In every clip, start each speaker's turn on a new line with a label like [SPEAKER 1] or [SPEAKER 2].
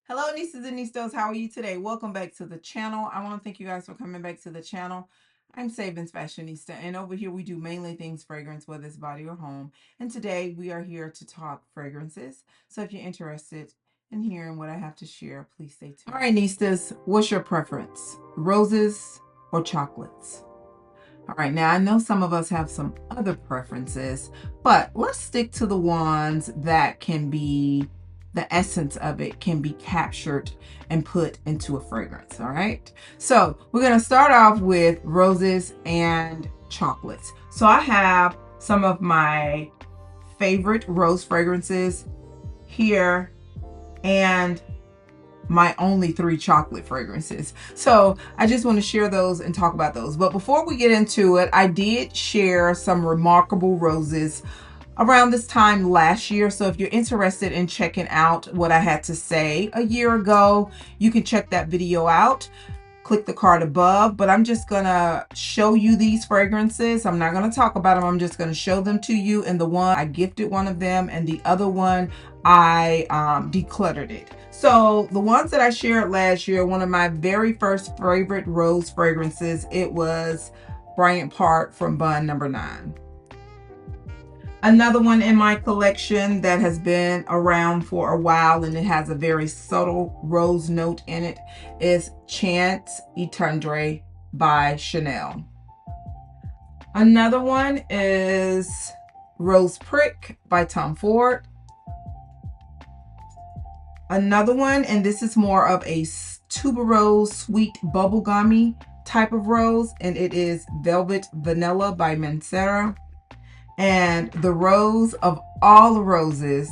[SPEAKER 1] Hello, nieces and niestos. How are you today? Welcome back to the channel. I want to thank you guys for coming back to the channel. I'm SavingsFashionista, and over here we do mainly things fragrance, whether it's body or home. And today we are here to talk fragrances. So if you're interested in hearing what I have to share, please stay tuned. All right, niestas, what's your preference? Roses or chocolates? All right, now I know some of us have some other preferences, but let's stick to the ones that can be, the essence of it can be captured and put into a fragrance. All right, so we're going to start off with roses and chocolates. So I have some of my favorite rose fragrances here and my only 3 chocolate fragrances. So I just want to share those and talk about those. But before we get into it, I did share some remarkable roses around this time last year. So if you're interested in checking out what I had to say a year ago, you can check that video out. Click the card above, but I'm just gonna show you these fragrances. I'm not gonna talk about them. I'm just gonna show them to you. And the one I gifted one of them, and the other one I decluttered it. So the ones that I shared last year, one of my very first favorite rose fragrances, it was Bryant Park from Bun Number 9. Another one in my collection that has been around for a while and it has a very subtle rose note in it is Chance Etendre by Chanel. Another one is Rose Prick by Tom Ford. Another one, and this is more of a tuberose sweet bubblegummy type of rose, and it is Velvet Vanilla by Mancera. And the rose of all the roses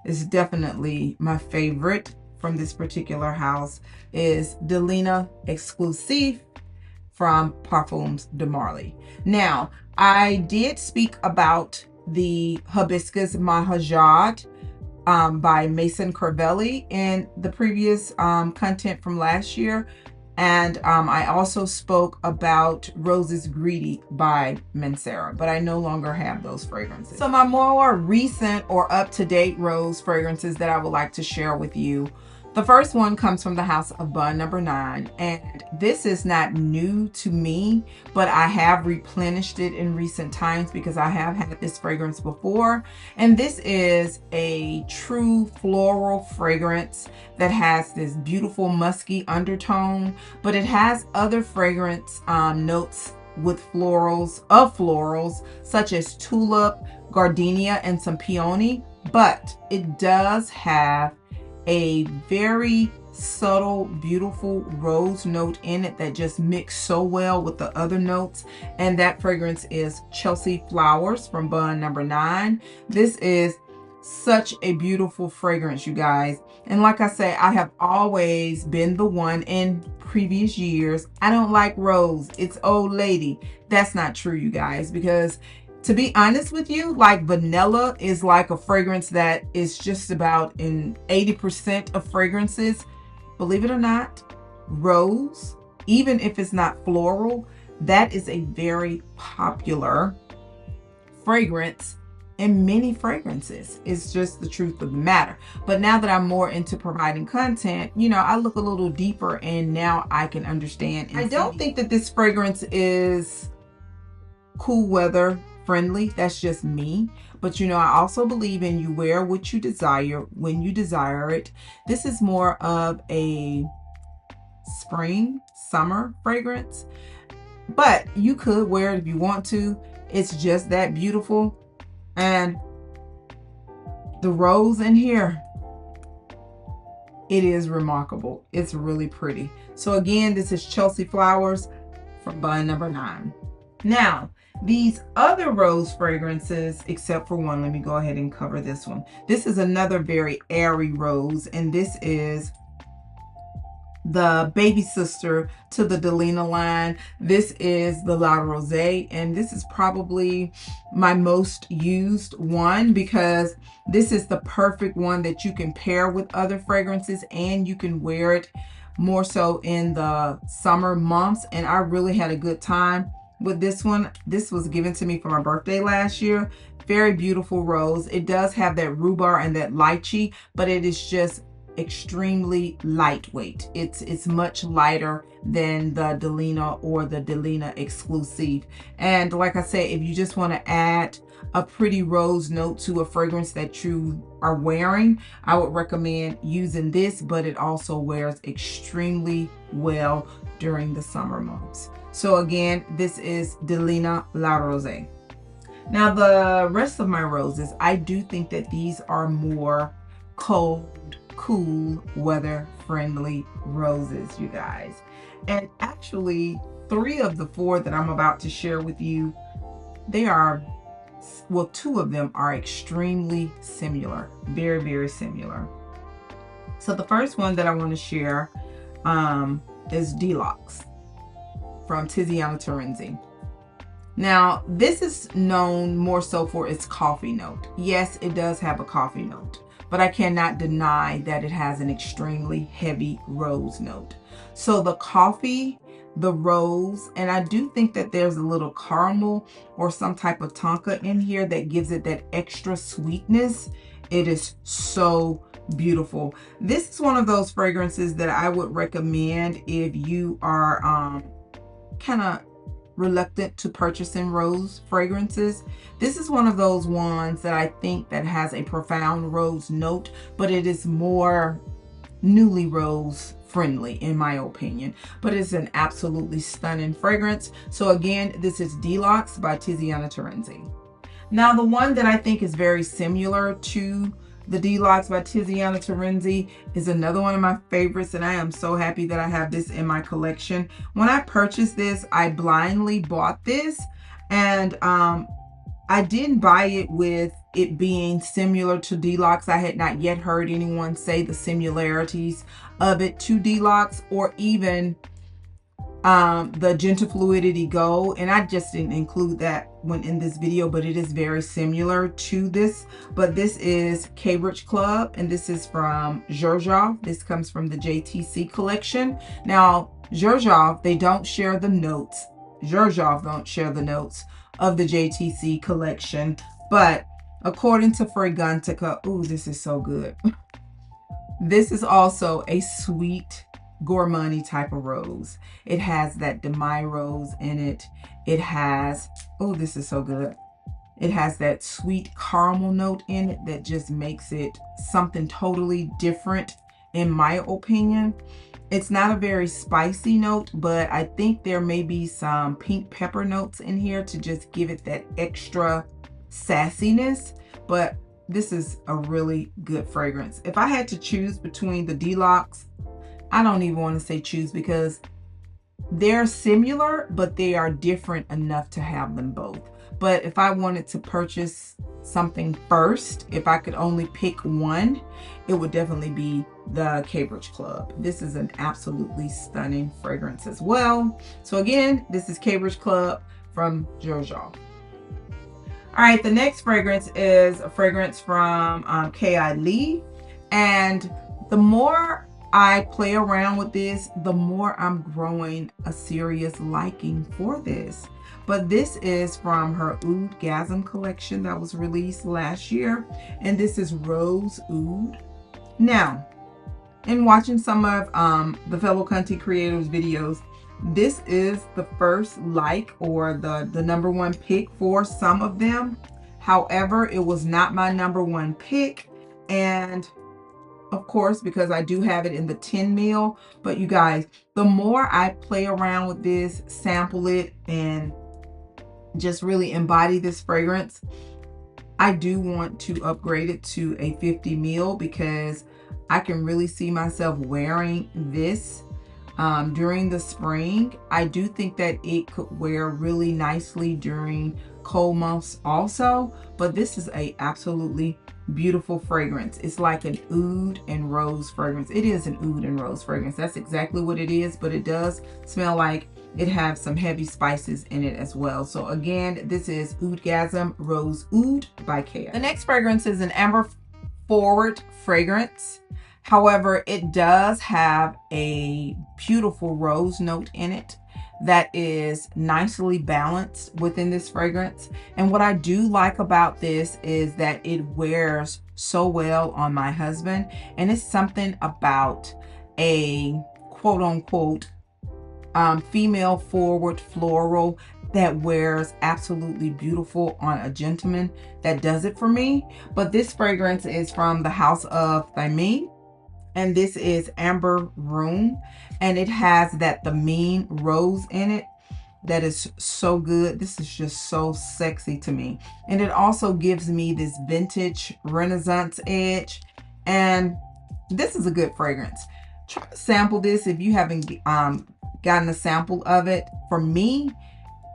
[SPEAKER 1] is definitely my favorite from this particular house is Delina Exclusive from Parfums de Marly. Now, I did speak about the Hibiscus Mahajad by Mason Corvelli in the previous content from last year. And I also spoke about Roses Greedy by Mancera, but I no longer have those fragrances. So my more recent or up-to-date rose fragrances that I would like to share with you. The first one comes from the house of Bun Number 9, and this is not new to me, but I have replenished it in recent times because I have had this fragrance before. And this is a true floral fragrance that has this beautiful musky undertone, but it has other fragrance notes with florals such as tulip, gardenia, and some peony, but it does have a very subtle, beautiful rose note in it that just mixed so well with the other notes. And that fragrance is Chelsea Flowers from Bun Number 9. This is such a beautiful fragrance, you guys. And like I say, I have always been the one in previous years, I don't like rose, it's old lady. That's not true, you guys, because to be honest with you, like vanilla is like a fragrance that is just about in 80% of fragrances. Believe it or not, rose, even if it's not floral, that is a very popular fragrance in many fragrances. It's just the truth of the matter. But now that I'm more into providing content, you know, I look a little deeper and now I can understand. I don't think that this fragrance is cool weather friendly. That's just me. But you know, I also believe in you wear what you desire when you desire it. This is more of a spring, summer fragrance, but you could wear it if you want to. It's just that beautiful. And the rose in here, it is remarkable. It's really pretty. So again, this is Chelsea Flowers from Bun Number 9. Now, these other rose fragrances, except for one, let me go ahead and cover this one. This is another very airy rose, and this is the baby sister to the Delina line. This is the La Rosée, and this is probably my most used one because this is the perfect one that you can pair with other fragrances and you can wear it more so in the summer months. And I really had a good time with this one. This was given to me for my birthday last year. Very beautiful rose. It does have that rhubarb and that lychee, but it is just extremely lightweight. It's much lighter than the Delina or the Delina Exclusive. And like I said, if you just want to add a pretty rose note to a fragrance that you are wearing, I would recommend using this, but it also wears extremely well during the summer months. So again, this is Delina La Rose. Now the rest of my roses, I do think that these are more cold, cool, weather friendly roses, you guys. And actually 3 of the 4 that I'm about to share with you, they are, well, 2 of them are extremely similar, very, very similar. So the first one that I want to share is Deluxe from Tiziana Terenzi. Now, this is known more so for its coffee note. Yes, it does have a coffee note, but I cannot deny that it has an extremely heavy rose note. So the coffee, the rose, and I do think that there's a little caramel or some type of tonka in here that gives it that extra sweetness. It is so beautiful. This is one of those fragrances that I would recommend if you are kind of reluctant to purchasing rose fragrances. This is one of those ones that I think that has a profound rose note, but it is more newly rose friendly in my opinion, but it's an absolutely stunning fragrance. So again, this is Deluxe by Tiziana Terenzi. Now the one that I think is very similar to the Deluxe by Tiziana Terenzi is another one of my favorites, and I am so happy that I have this in my collection. When I purchased this, I blindly bought this, and I didn't buy it with it being similar to Deluxe. I had not yet heard anyone say the similarities of it to Deluxe or even the Gentle Fluidity Gold, and I just didn't include that one in this video, but it is very similar to this. But this is Cambridge Club, and this is from Xerjoff. This comes from the JTC collection. Now Xerjoff, they don't share the notes. Xerjoff don't share the notes of the JTC collection, but according to Fragrantica, ooh, this is so good. This is also a sweet gourmand type of rose. It has that demi rose in it. It has, oh, this is so good. It has that sweet caramel note in it that just makes it something totally different in my opinion. It's not a very spicy note, but I think there may be some pink pepper notes in here to just give it that extra sassiness, but this is a really good fragrance. If I had to choose between the Deluxe, I don't even want to say choose because they're similar, but they are different enough to have them both. But if I wanted to purchase something first, if I could only pick one, it would definitely be the Cambridge Club. This is an absolutely stunning fragrance as well. So again, this is Cambridge Club from Xerjoff. All right, the next fragrance is a fragrance from K.I. Lee, and the more I play around with this, the more I'm growing a serious liking for this. But this is from her Oud Gasm collection that was released last year, and this is Rose Oud. Now, in watching some of the fellow content creators videos, this is the first like or the number one pick for some of them. However, it was not my number one pick, and of course, because I do have it in the 10 mil. But you guys, the more I play around with this, sample it, and just really embody this fragrance, I do want to upgrade it to a 50 mil because I can really see myself wearing this during the spring. I do think that it could wear really nicely during cold months also, but this is a absolutely beautiful fragrance. It's like an oud and rose fragrance. It is an oud and rose fragrance. That's exactly what it is, but it does smell like it has some heavy spices in it as well. So again, this is Oud Gasm Rose Oud by Kea. The next fragrance is an amber forward fragrance. However, it does have a beautiful rose note in it that is nicely balanced within this fragrance. And what I do like about this is that it wears so well on my husband. And it's something about a quote unquote female forward floral that wears absolutely beautiful on a gentleman that does it for me. But this fragrance is from the house of Thameen, and this is Amber Room, and it has that Thameen rose in it that is so good. This is just so sexy to me, and it also gives me this vintage Renaissance edge, and this is a good fragrance. Try to sample this if you haven't gotten a sample of it. For me,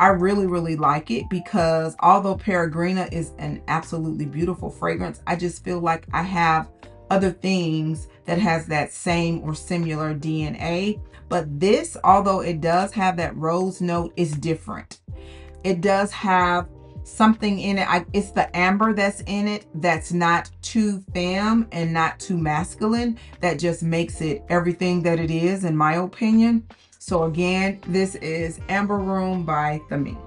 [SPEAKER 1] I really like it because although Peregrina is an absolutely beautiful fragrance, I just feel like I have other things that has that same or similar DNA. But this, although it does have that rose note, is different. It does have something in it. It's the amber that's in it that's not too femme and not too masculine. That just makes it everything that it is, in my opinion. So again, this is Amber Room by Thameen.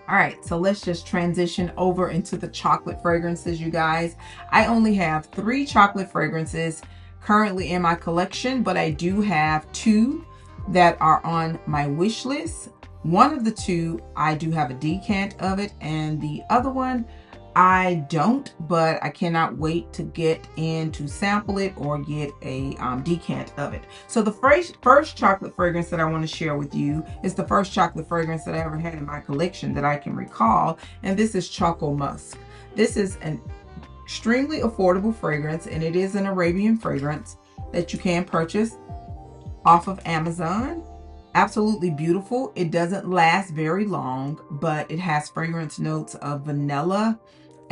[SPEAKER 1] All right, so let's just transition over into the chocolate fragrances, you guys. I only have 3 chocolate fragrances currently in my collection, but I do have 2 that are on my wish list. One of the 2, I do have a decant of it, and the other one, I don't, but I cannot wait to get in to sample it or get a decant of it. So the first chocolate fragrance that I want to share with you is the first chocolate fragrance that I ever had in my collection that I can recall, and this is Choco Musk. This is an extremely affordable fragrance, and it is an Arabian fragrance that you can purchase off of Amazon. Absolutely beautiful. It doesn't last very long, but it has fragrance notes of vanilla,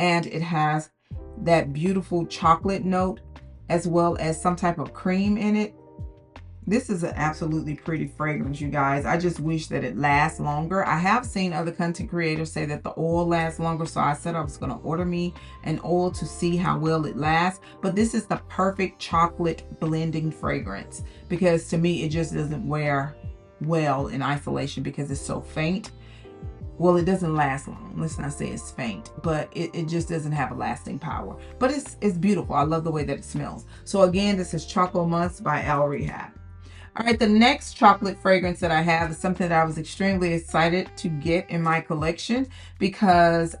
[SPEAKER 1] and it has that beautiful chocolate note as well as some type of cream in it. This is an absolutely pretty fragrance, you guys. I just wish that it lasts longer. I have seen other content creators say that the oil lasts longer, so I said I was going to order me an oil to see how well it lasts. But this is the perfect chocolate blending fragrance because to me it just doesn't wear well in isolation because it's so faint. Well, it doesn't last long. Let's not say it's faint, but it just doesn't have a lasting power. But it's beautiful. I love the way that it smells. So again, this is Choco Musk by Al Rehab. All right, the next chocolate fragrance that I have is something that I was extremely excited to get in my collection because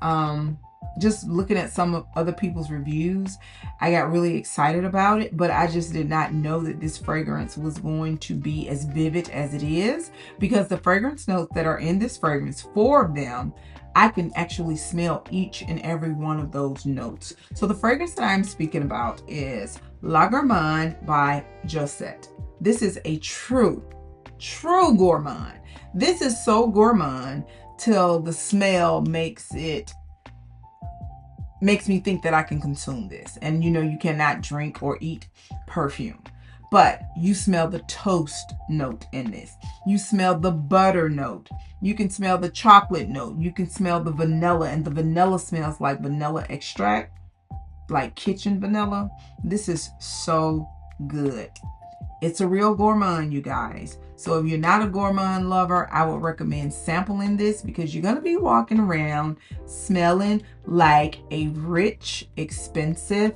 [SPEAKER 1] just looking at some of other people's reviews, I got really excited about it, but I just did not know that this fragrance was going to be as vivid as it is, because the fragrance notes that are in this fragrance, 4 of them, I can actually smell each and every one of those notes. So the fragrance that I'm speaking about is La Gourmand by Josette. This is a true gourmand. This is so gourmand till the smell makes me think that I can consume this. And you know, you cannot drink or eat perfume, but you smell the toast note in this. You smell the butter note. You can smell the chocolate note. You can smell the vanilla, and the vanilla smells like vanilla extract, like kitchen vanilla. This is so good. It's a real gourmand, you guys. So if you're not a gourmand lover, I would recommend sampling this because you're going to be walking around smelling like a rich, expensive,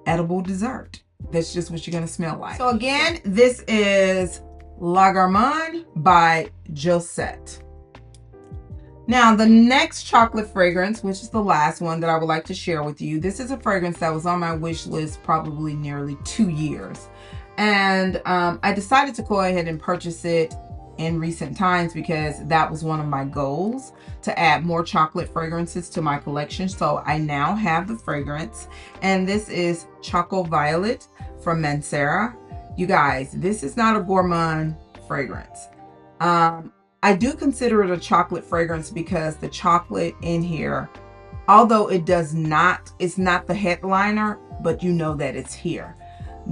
[SPEAKER 1] edible dessert. That's just what you're going to smell like. So again, this is La Gourmand by Josette. Now, the next chocolate fragrance, which is the last one that I would like to share with you, this is a fragrance that was on my wish list probably nearly 2 years. And I decided to go ahead and purchase it in recent times because that was one of my goals, to add more chocolate fragrances to my collection. So I now have the fragrance, and this is Choco Violet from Mancera. You guys, this is not a gourmand fragrance. I do consider it a chocolate fragrance because the chocolate in here, although it's not the headliner, but you know that it's here.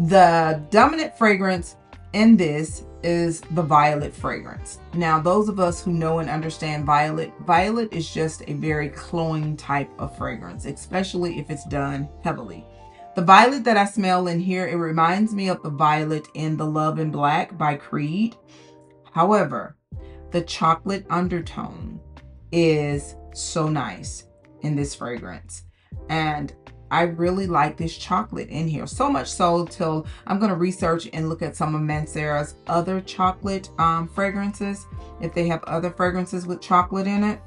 [SPEAKER 1] The dominant fragrance in this is the violet fragrance. Now, those of us who know and understand violet is just a very cloying type of fragrance, especially if it's done heavily. The violet that I smell in here, it reminds me of the violet in The Love in Black by Creed. However, the chocolate undertone is so nice in this fragrance. And I really like this chocolate in here. So much so till I'm going to research and look at some of Mancera's other chocolate fragrances, if they have other fragrances with chocolate in it,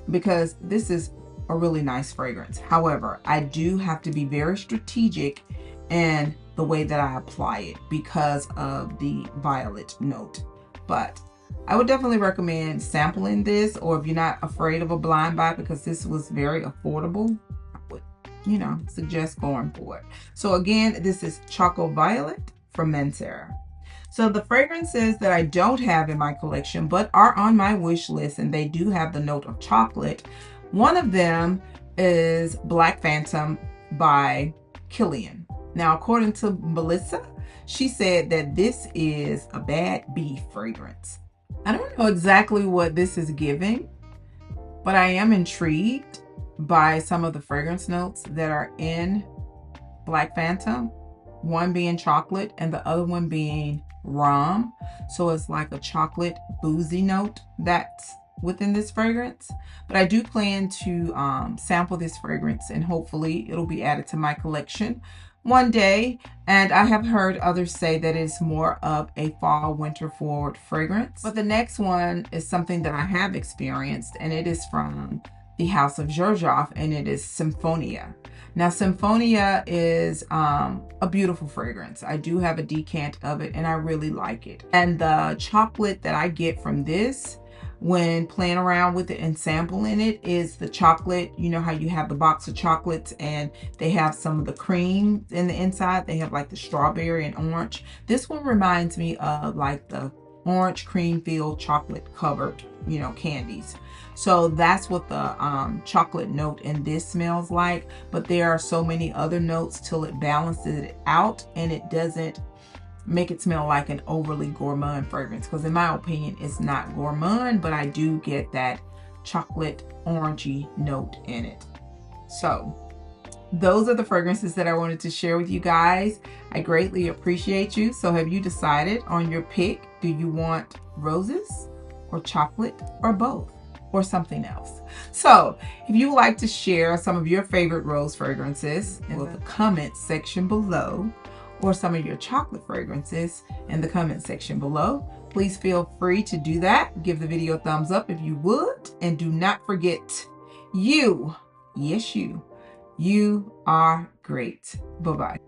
[SPEAKER 1] because this is a really nice fragrance. However, I do have to be very strategic in the way that I apply it because of the violet note. But I would definitely recommend sampling this, or if you're not afraid of a blind buy, because this was very affordable, I would, suggest going for it. So again, this is Choco Violet from Mancera. So the fragrances that I don't have in my collection but are on my wish list, and they do have the note of chocolate. One of them is Black Phantom by Kilian. Now, according to Melissa, she said that this is a bad beef fragrance. I don't know exactly what this is giving, but I am intrigued by some of the fragrance notes that are in Black Phantom. One being chocolate and the other one being rum. So it's like a chocolate boozy note that's within this fragrance. But I do plan to sample this fragrance, and hopefully it'll be added to my collection one day. And I have heard others say that it's more of a fall winter forward fragrance. But the next one is something that I have experienced, and it is from the house of Xerjoff, and it is Symphonia. Now, Symphonia is a beautiful fragrance. I do have a decant of it, and I really like it. And the chocolate that I get from this when playing around with it and sampling it is the chocolate. You know how you have the box of chocolates and they have some of the cream in the inside? They have like the strawberry and orange. This one reminds me of like the orange cream filled chocolate covered, candies. So that's what the chocolate note in this smells like. But there are so many other notes till it balances it out, and it doesn't make it smell like an overly gourmand fragrance, because in my opinion it's not gourmand, but I do get that chocolate orangey note in it. So those are the fragrances that I wanted to share with you guys. I greatly appreciate you. So have you decided on your pick? Do you want roses or chocolate or both, or something else? So if you would like to share some of your favorite rose fragrances in the comment section below, or some of your chocolate fragrances in the comment section below, please feel free to do that. Give the video a thumbs up if you would, and do not forget, you, yes you are great. Bye-bye.